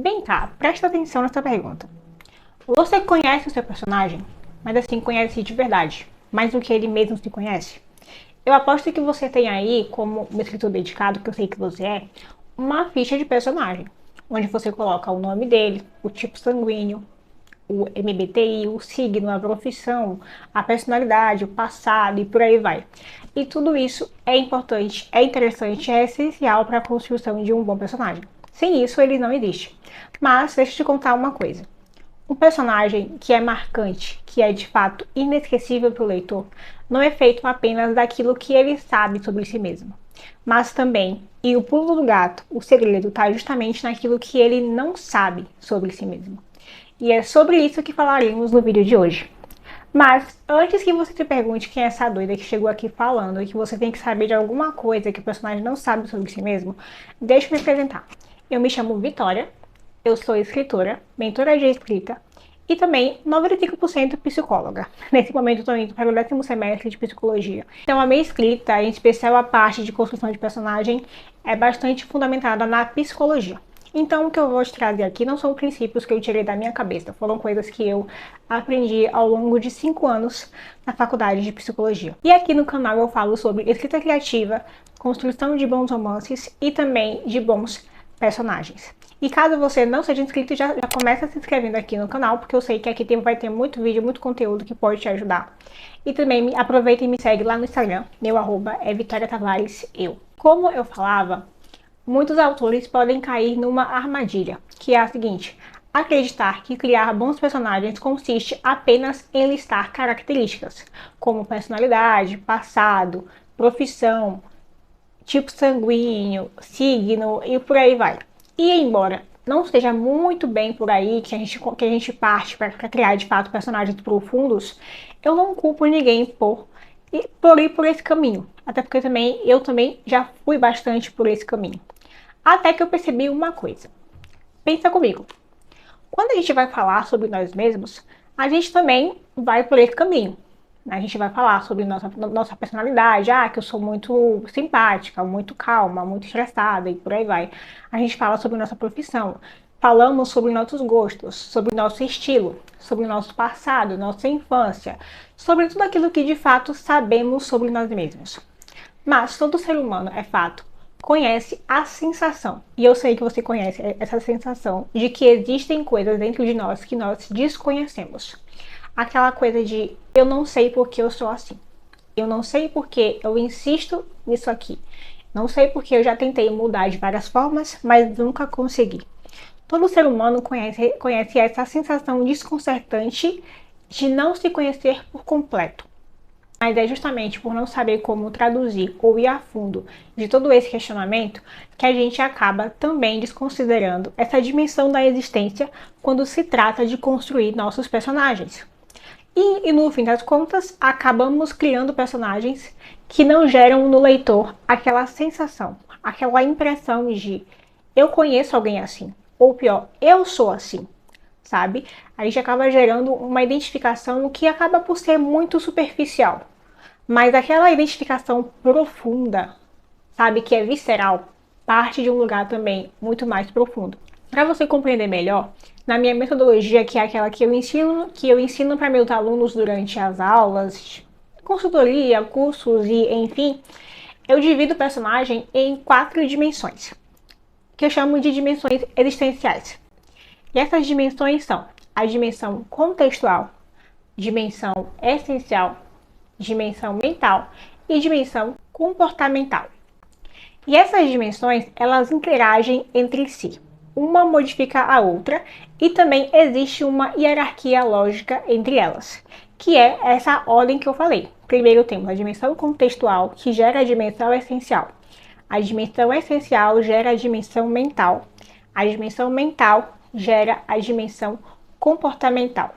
Vem cá, presta atenção nessa pergunta. Você conhece o seu personagem, mas assim, conhece de verdade, mais do que ele mesmo se conhece? Eu aposto que você tem aí, como um escritor dedicado, que eu sei que você é, uma ficha de personagem, onde você coloca o nome dele, o tipo sanguíneo, o MBTI, o signo, a profissão, a personalidade, o passado e por aí vai. E tudo isso é importante, é interessante, é essencial para a construção de um bom personagem. Sem isso, ele não existe. Mas deixa eu te contar uma coisa. Um personagem que é marcante, que é de fato inesquecível para o leitor, não é feito apenas daquilo que ele sabe sobre si mesmo, mas também, e o pulo do gato, o segredo está justamente naquilo que ele não sabe sobre si mesmo. E é sobre isso que falaremos no vídeo de hoje. Mas, antes que você se pergunte quem é essa doida que chegou aqui falando e que você tem que saber de alguma coisa que o personagem não sabe sobre si mesmo, deixa eu me apresentar. Eu me chamo Vitória, eu sou escritora, mentora de escrita e também 95% psicóloga. Nesse momento eu estou indo para o 10º semestre de psicologia. Então a minha escrita, em especial a parte de construção de personagem, é bastante fundamentada na psicologia. Então, o que eu vou te trazer aqui não são princípios que eu tirei da minha cabeça, foram coisas que eu aprendi ao longo de 5 anos na faculdade de psicologia. E aqui no canal eu falo sobre escrita criativa, construção de bons romances e também de bons personagens. E caso você não seja inscrito, já começa se inscrevendo aqui no canal, porque eu sei que aqui vai ter muito vídeo, muito conteúdo que pode te ajudar. E também aproveita e me segue lá no Instagram, meu arroba é Vitória Tavares, eu. Como eu falava, muitos autores podem cair numa armadilha, que é a seguinte: acreditar que criar bons personagens consiste apenas em listar características, como personalidade, passado, profissão, tipo sanguíneo, signo e por aí vai. E embora não esteja muito bem por aí que a gente parte para criar de fato personagens profundos, eu não culpo ninguém por ir por esse caminho. Até porque eu também já fui bastante por esse caminho. Até que eu percebi uma coisa. Pensa comigo. Quando a gente vai falar sobre nós mesmos, a gente também vai por esse caminho. A gente vai falar sobre nossa personalidade, que eu sou muito simpática, muito calma, muito estressada e por aí vai. A gente fala sobre nossa profissão, falamos sobre nossos gostos, sobre nosso estilo, sobre nosso passado, nossa infância, sobre tudo aquilo que de fato sabemos sobre nós mesmos. Mas todo ser humano, é fato, conhece a sensação, e eu sei que você conhece essa sensação, de que existem coisas dentro de nós que nós desconhecemos. Aquela coisa de eu não sei porque eu sou assim. Eu não sei porque eu insisto nisso aqui. Não sei porque eu já tentei mudar de várias formas, mas nunca consegui. Todo ser humano conhece essa sensação desconcertante de não se conhecer por completo. Mas é justamente por não saber como traduzir ou ir a fundo de todo esse questionamento que a gente acaba também desconsiderando essa dimensão da existência quando se trata de construir nossos personagens. E no fim das contas, acabamos criando personagens que não geram no leitor aquela sensação, aquela impressão de eu conheço alguém assim, ou pior, eu sou assim, sabe? A gente acaba gerando uma identificação que acaba por ser muito superficial, mas aquela identificação profunda, sabe, que é visceral, parte de um lugar também muito mais profundo. Para você compreender melhor, na minha metodologia, que é aquela que eu ensino para meus alunos durante as aulas, consultoria, cursos e enfim, eu divido o personagem em 4 dimensões, que eu chamo de dimensões existenciais. E essas dimensões são a dimensão contextual, dimensão essencial, dimensão mental e dimensão comportamental. E essas dimensões, elas interagem entre si. Uma modifica a outra e também existe uma hierarquia lógica entre elas, que é essa ordem que eu falei. Primeiro temos a dimensão contextual, que gera a dimensão essencial. A dimensão essencial gera a dimensão mental. A dimensão mental gera a dimensão comportamental.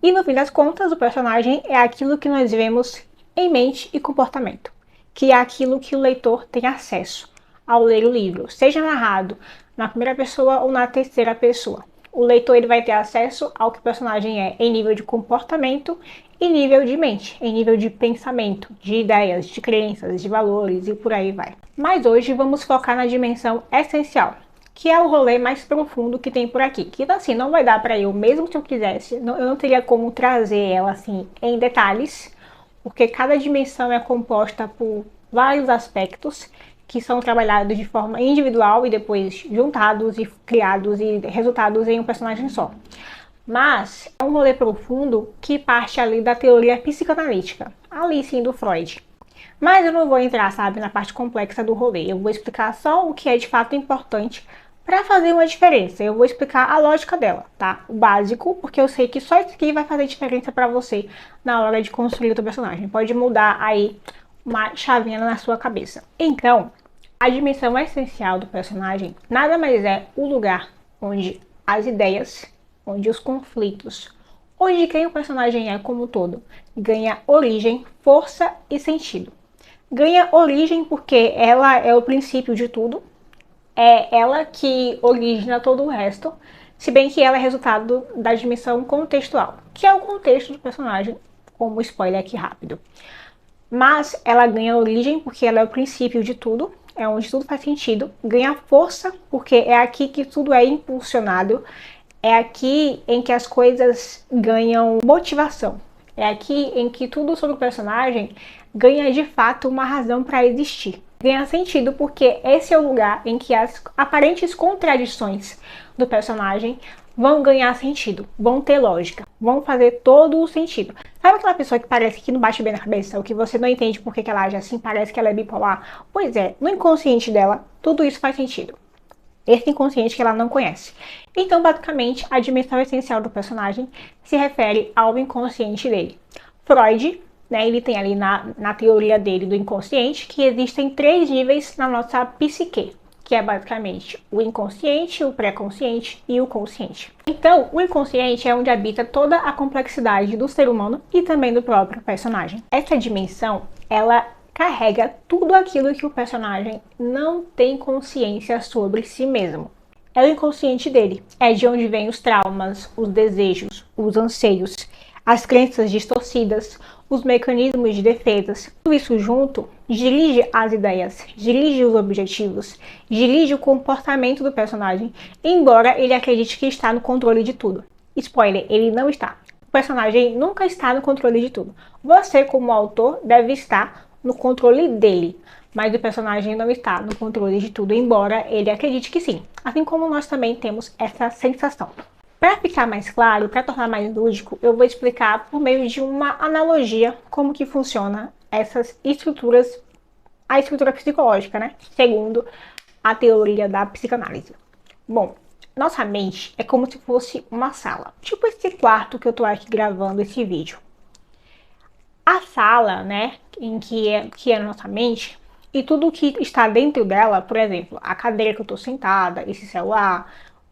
E no fim das contas, o personagem é aquilo que nós vemos em mente e comportamento, que é aquilo que o leitor tem acesso ao ler o livro, seja narrado na primeira pessoa ou na terceira pessoa. O leitor ele vai ter acesso ao que o personagem é em nível de comportamento e nível de mente, em nível de pensamento, de ideias, de crenças, de valores e por aí vai. Mas hoje vamos focar na dimensão essencial, que é o rolê mais profundo que tem por aqui. Que assim, não vai dar pra eu, mesmo se eu quisesse, eu não teria como trazer ela assim em detalhes, porque cada dimensão é composta por vários aspectos que são trabalhados de forma individual e depois juntados e criados e resultados em um personagem só. Mas é um rolê profundo que parte ali da teoria psicanalítica, ali sim do Freud. Mas eu não vou entrar, sabe, na parte complexa do rolê. Eu vou explicar só o que é de fato importante para fazer uma diferença. Eu vou explicar a lógica dela, tá? O básico, porque eu sei que só isso aqui vai fazer diferença para você na hora de construir o teu personagem. Pode mudar aí uma chavinha na sua cabeça. Então, a dimensão essencial do personagem nada mais é o lugar onde as ideias, onde os conflitos, onde quem o personagem é como um todo, ganha origem, força e sentido. Ganha origem porque ela é o princípio de tudo, é ela que origina todo o resto, se bem que ela é resultado da dimensão contextual, que é o contexto do personagem, como spoiler aqui rápido. Mas ela ganha origem porque ela é o princípio de tudo, é onde tudo faz sentido. Ganha força porque é aqui que tudo é impulsionado, é aqui em que as coisas ganham motivação. É aqui em que tudo sobre o personagem ganha de fato uma razão para existir. Ganha sentido porque esse é o lugar em que as aparentes contradições do personagem vão ganhar sentido, vão ter lógica, vão fazer todo o sentido. Sabe aquela pessoa que parece que não bate bem na cabeça, ou que você não entende por que ela age assim, parece que ela é bipolar? Pois é, no inconsciente dela, tudo isso faz sentido. Esse inconsciente que ela não conhece. Então, basicamente, a dimensão essencial do personagem se refere ao inconsciente dele. Freud, né, ele tem ali na teoria dele do inconsciente que existem 3 níveis na nossa psique, que é basicamente o inconsciente, o pré-consciente e o consciente. Então, o inconsciente é onde habita toda a complexidade do ser humano e também do próprio personagem. Essa dimensão, ela carrega tudo aquilo que o personagem não tem consciência sobre si mesmo. É o inconsciente dele, é de onde vêm os traumas, os desejos, os anseios, as crenças distorcidas, os mecanismos de defesa. Tudo isso junto dirige as ideias, dirige os objetivos, dirige o comportamento do personagem, embora ele acredite que está no controle de tudo. Spoiler, ele não está. O personagem nunca está no controle de tudo. Você, como autor, deve estar no controle dele, mas o personagem não está no controle de tudo, embora ele acredite que sim. Assim como nós também temos essa sensação. Para ficar mais claro, para tornar mais lúdico, eu vou explicar por meio de uma analogia como que funciona essas estruturas, a estrutura psicológica, né? Segundo a teoria da psicanálise. Bom, nossa mente é como se fosse uma sala, tipo esse quarto que eu tô aqui gravando esse vídeo. A sala, né, em que é a nossa mente, e tudo que está dentro dela, por exemplo, a cadeira que eu tô sentada, esse celular,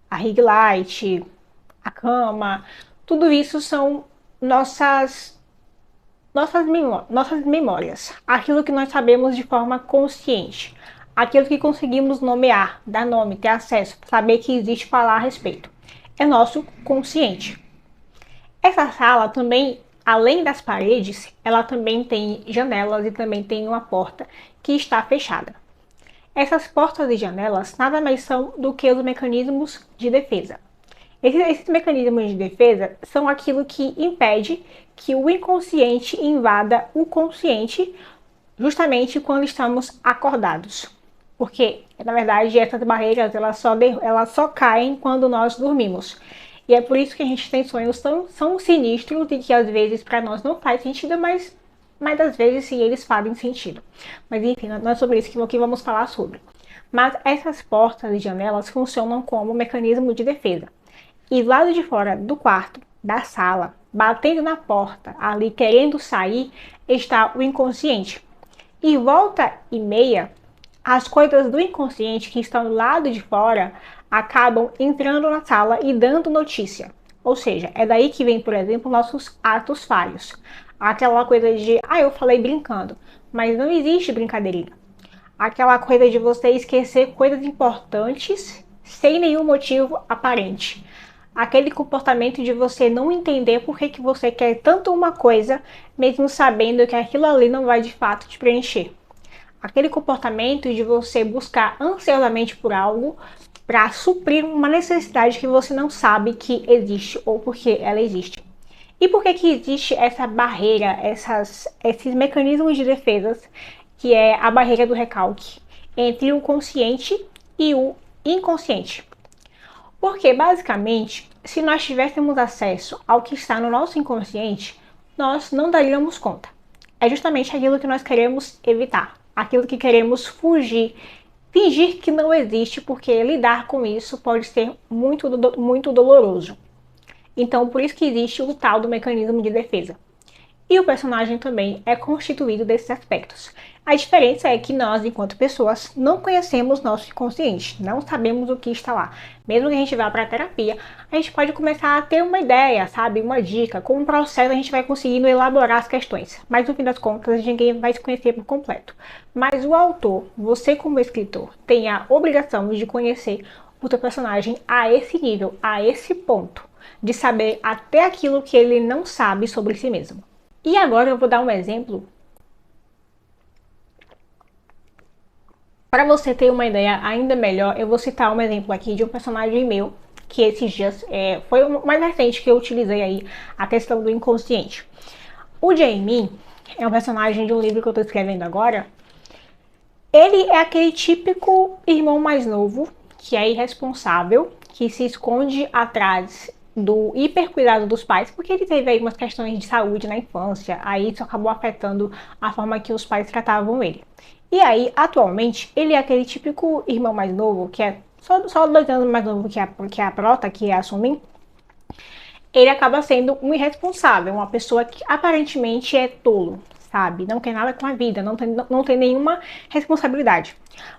a ring light, a cama, tudo isso são nossas memórias, aquilo que nós sabemos de forma consciente, aquilo que conseguimos nomear, dar nome, ter acesso, saber que existe, falar a respeito. É nosso consciente. Essa sala também, além das paredes, ela também tem janelas e também tem uma porta que está fechada. Essas portas e janelas nada mais são do que os mecanismos de defesa. Esses mecanismos de defesa são aquilo que impede que o inconsciente invada o consciente justamente quando estamos acordados. Porque, na verdade, essas barreiras elas só caem quando nós dormimos. E é por isso que a gente tem sonhos tão sinistros e que às vezes para nós não faz sentido, mas às vezes sim eles fazem sentido. Mas enfim, não é sobre isso que vamos falar sobre. Mas essas portas e janelas funcionam como mecanismo de defesa. E lá de fora do quarto, da sala, batendo na porta, ali querendo sair, está o inconsciente. E volta e meia, as coisas do inconsciente que estão do lado de fora acabam entrando na sala e dando notícia. Ou seja, é daí que vem, por exemplo, nossos atos falhos. Aquela coisa de, eu falei brincando, mas não existe brincadeirinha. Aquela coisa de você esquecer coisas importantes sem nenhum motivo aparente. Aquele comportamento de você não entender por que você quer tanto uma coisa, mesmo sabendo que aquilo ali não vai de fato te preencher. Aquele comportamento de você buscar ansiosamente por algo, para suprir uma necessidade que você não sabe que existe ou porque ela existe. E por que existe essa barreira, esses mecanismos de defesa, que é a barreira do recalque, entre o consciente e o inconsciente? Porque, basicamente, se nós tivéssemos acesso ao que está no nosso inconsciente, nós não daríamos conta. É justamente aquilo que nós queremos evitar, aquilo que queremos fugir, fingir que não existe, porque lidar com isso pode ser muito doloroso. Então, por isso que existe o tal do mecanismo de defesa. E o personagem também é constituído desses aspectos. A diferença é que nós, enquanto pessoas, não conhecemos nosso inconsciente, não sabemos o que está lá. Mesmo que a gente vá para a terapia, a gente pode começar a ter uma ideia, sabe, uma dica, com o processo a gente vai conseguindo elaborar as questões. Mas no fim das contas, ninguém vai se conhecer por completo. Mas o autor, você como escritor, tem a obrigação de conhecer o teu personagem a esse nível, a esse ponto, de saber até aquilo que ele não sabe sobre si mesmo. E agora eu vou dar um exemplo para você ter uma ideia ainda melhor. Eu vou citar um exemplo aqui de um personagem meu, que esses dias foi o mais recente que eu utilizei aí, a questão do inconsciente. O Jamie é um personagem de um livro que eu estou escrevendo agora. Ele é aquele típico irmão mais novo, que é irresponsável, que se esconde atrás do hipercuidado dos pais, porque ele teve aí umas questões de saúde na infância, aí isso acabou afetando a forma que os pais tratavam ele. E aí, atualmente, ele é aquele típico irmão mais novo, que é só 2 anos mais novo que a Prota, que é a Sumin. Ele acaba sendo um irresponsável, uma pessoa que aparentemente é tolo, sabe? Não quer nada com a vida, não tem nenhuma responsabilidade.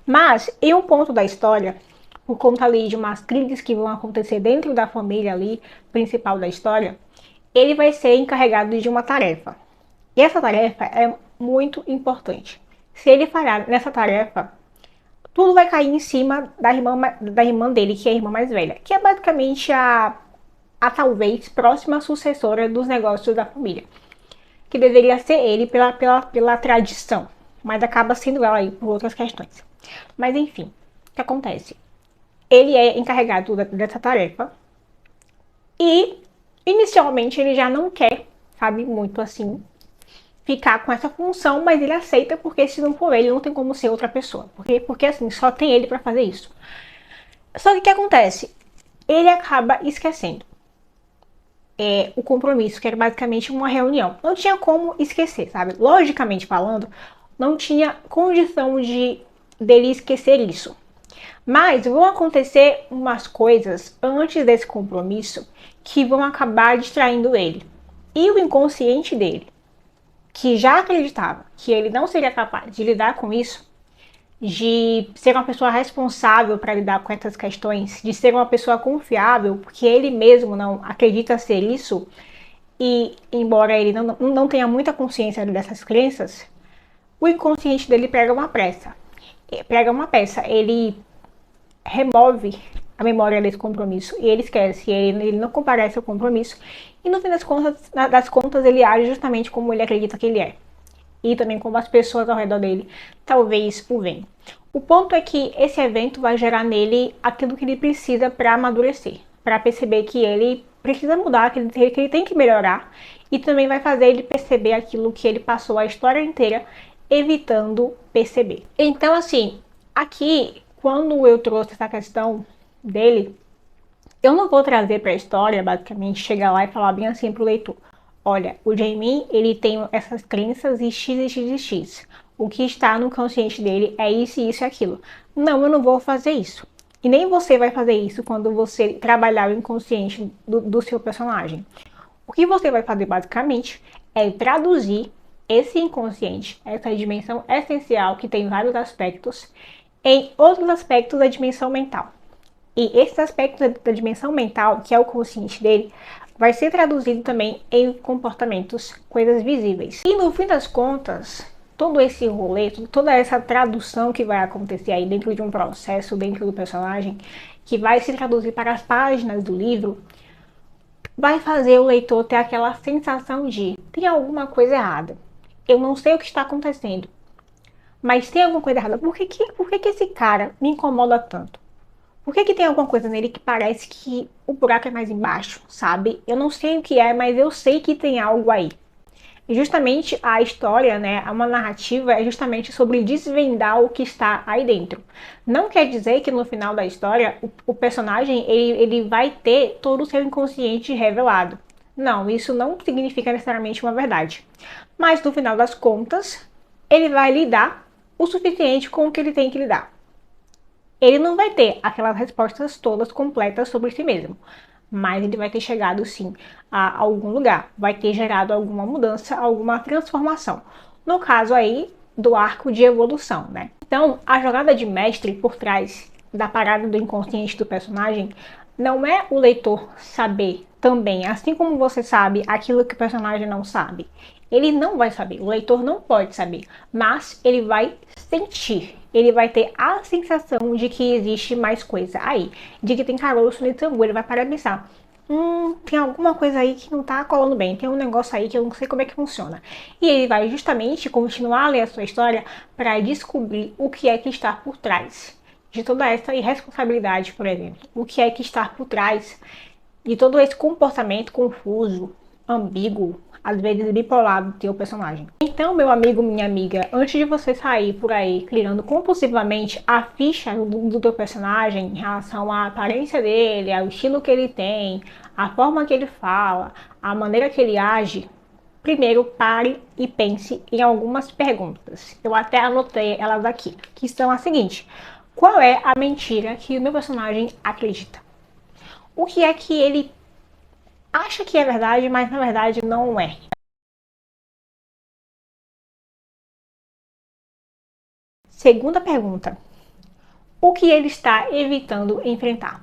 Mas, em um ponto da história, por conta ali de umas crises que vão acontecer dentro da família ali, principal da história, ele vai ser encarregado de uma tarefa. E essa tarefa é muito importante. Se ele falhar nessa tarefa, tudo vai cair em cima da irmã dele, que é a irmã mais velha, que é basicamente a talvez próxima sucessora dos negócios da família, que deveria ser ele pela tradição, mas acaba sendo ela aí por outras questões. Mas enfim, o que acontece? Ele é encarregado dessa tarefa e inicialmente ele já não quer, sabe, muito assim, ficar com essa função, mas ele aceita porque se não for ele, não tem como ser outra pessoa. Porque assim, só tem ele para fazer isso. Só que o que acontece? Ele acaba esquecendo o compromisso, que era basicamente uma reunião. Não tinha como esquecer, sabe? Logicamente falando, não tinha condição dele esquecer isso. Mas vão acontecer umas coisas antes desse compromisso que vão acabar distraindo ele. E o inconsciente dele, que já acreditava que ele não seria capaz de lidar com isso, de ser uma pessoa responsável para lidar com essas questões, de ser uma pessoa confiável, porque ele mesmo não acredita ser isso, e embora ele não tenha muita consciência dessas crenças, o inconsciente dele prega uma peça. Ele remove a memória desse compromisso e ele esquece, ele não comparece ao compromisso e no fim das contas ele age justamente como ele acredita que ele é e também como as pessoas ao redor dele talvez o veem. O ponto é que esse evento vai gerar nele aquilo que ele precisa para amadurecer, para perceber que ele precisa mudar, que ele tem que melhorar e também vai fazer ele perceber aquilo que ele passou a história inteira evitando perceber. Então assim, aqui quando eu trouxe essa questão dele, eu não vou trazer para a história, basicamente, chegar lá e falar bem assim pro leitor. Olha, o Jamie, ele tem essas crenças e x e x e x. O que está no consciente dele é isso, isso e aquilo. Não, eu não vou fazer isso. E nem você vai fazer isso quando você trabalhar o inconsciente do seu personagem. O que você vai fazer, basicamente, é traduzir esse inconsciente, essa dimensão essencial que tem vários aspectos, em outros aspectos da dimensão mental. E esses aspectos da dimensão mental, que é o consciente dele, vai ser traduzido também em comportamentos, coisas visíveis. E no fim das contas, todo esse rolê, toda essa tradução que vai acontecer aí dentro de um processo, dentro do personagem, que vai se traduzir para as páginas do livro, vai fazer o leitor ter aquela sensação de tem alguma coisa errada. Eu não sei o que está acontecendo, mas tem alguma coisa errada. Por que esse cara me incomoda tanto? Por que que tem alguma coisa nele que parece que o buraco é mais embaixo, sabe? Eu não sei o que é, mas eu sei que tem algo aí. E justamente a história, né, uma narrativa é justamente sobre desvendar o que está aí dentro. Não quer dizer que no final da história o personagem ele vai ter todo o seu inconsciente revelado. Não, isso não significa necessariamente uma verdade. Mas no final das contas, ele vai lidar o suficiente com o que ele tem que lidar. Ele não vai ter aquelas respostas todas completas sobre si mesmo, mas ele vai ter chegado sim a algum lugar, vai ter gerado alguma mudança, alguma transformação. No caso aí do arco de evolução, né? Então, a jogada de mestre por trás da parada do inconsciente do personagem não é o leitor saber também, assim como você sabe aquilo que o personagem não sabe. Ele não vai saber, o leitor não pode saber, mas ele vai sentir, ele vai ter a sensação de que existe mais coisa aí, de que tem caroço nesse tambo, ele vai parar e pensar, tem alguma coisa aí que não tá colando bem, tem um negócio aí que eu não sei como é que funciona. E ele vai justamente continuar a ler a sua história para descobrir o que é que está por trás de toda essa irresponsabilidade, por exemplo. O que é que está por trás de todo esse comportamento confuso, ambíguo, às vezes bipolar do teu personagem. Então, meu amigo, minha amiga, antes de você sair por aí criando compulsivamente a ficha do teu personagem em relação à aparência dele, ao estilo que ele tem, a forma que ele fala, a maneira que ele age, primeiro pare e pense em algumas perguntas. Eu até anotei elas aqui, que são as seguintes. Qual é a mentira que o meu personagem acredita? O que é que ele acha que é verdade, mas na verdade não é? Segunda pergunta. O que ele está evitando enfrentar?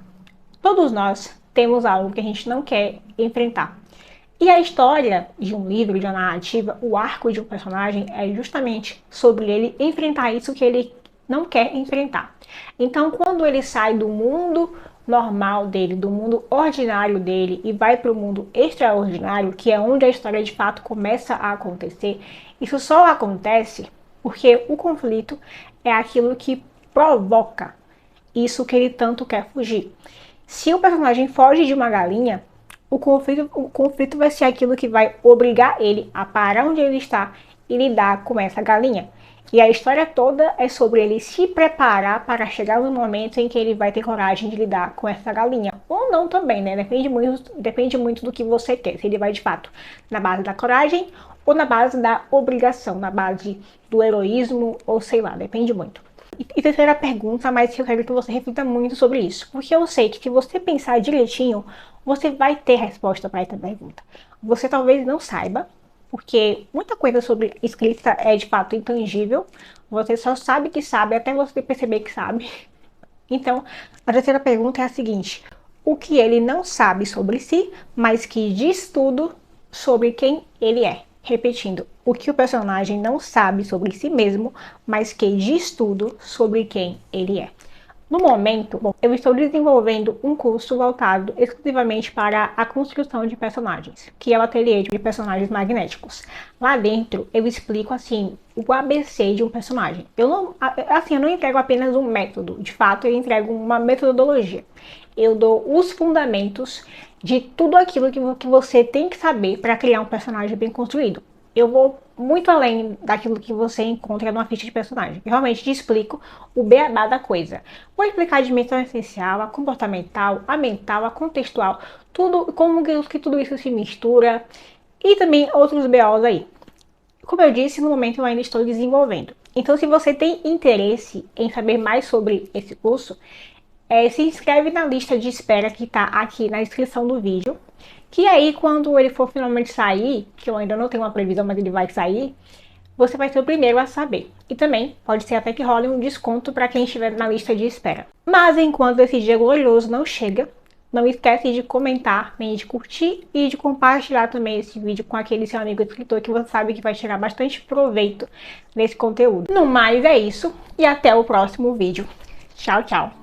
Todos nós temos algo que a gente não quer enfrentar. E a história de um livro, de uma narrativa, o arco de um personagem é justamente sobre ele enfrentar isso que ele não quer enfrentar. Então, quando ele sai do mundo normal dele, do mundo ordinário dele e vai para o mundo extraordinário, que é onde a história de fato começa a acontecer, isso só acontece porque o conflito é aquilo que provoca isso que ele tanto quer fugir. Se o personagem foge de uma galinha, o conflito vai ser aquilo que vai obrigar ele a parar onde ele está e lidar com essa galinha. E a história toda é sobre ele se preparar para chegar no momento em que ele vai ter coragem de lidar com essa galinha. Ou não também, né? Depende muito do que você quer. Se ele vai de fato na base da coragem ou na base da obrigação, na base do heroísmo, ou sei lá, depende muito. E terceira pergunta, mas eu quero que você reflita muito sobre isso. Porque eu sei que se você pensar direitinho, você vai ter resposta para essa pergunta. Você talvez não saiba, porque muita coisa sobre escrita é de fato intangível. Você só sabe que sabe até você perceber que sabe. Então, a terceira pergunta é a seguinte: o que ele não sabe sobre si, mas que diz tudo sobre quem ele é? Repetindo, o que o personagem não sabe sobre si mesmo, mas que diz tudo sobre quem ele é. No momento, eu estou desenvolvendo um curso voltado exclusivamente para a construção de personagens, que é o ateliê de personagens magnéticos. Lá dentro, eu explico, assim, o ABC de um personagem. Eu não entrego apenas um método, de fato, eu entrego uma metodologia. Eu dou os fundamentos de tudo aquilo que você tem que saber para criar um personagem bem construído. Eu vou muito além daquilo que você encontra numa ficha de personagem. Eu realmente te explico o beabá da coisa. Vou explicar a dimensão essencial, a comportamental, a mental, a contextual, tudo, como que tudo isso se mistura e também outros BOs aí. Como eu disse, no momento eu ainda estou desenvolvendo. Então, se você tem interesse em saber mais sobre esse curso, se inscreve na lista de espera que está aqui na descrição do vídeo. Que aí, quando ele for finalmente sair, que eu ainda não tenho uma previsão, mas ele vai sair, você vai ser o primeiro a saber. E também pode ser até que role um desconto para quem estiver na lista de espera. Mas enquanto esse dia glorioso não chega, não esquece de comentar, nem de curtir e de compartilhar também esse vídeo com aquele seu amigo escritor que você sabe que vai tirar bastante proveito desse conteúdo. No mais é isso e até o próximo vídeo. Tchau, tchau!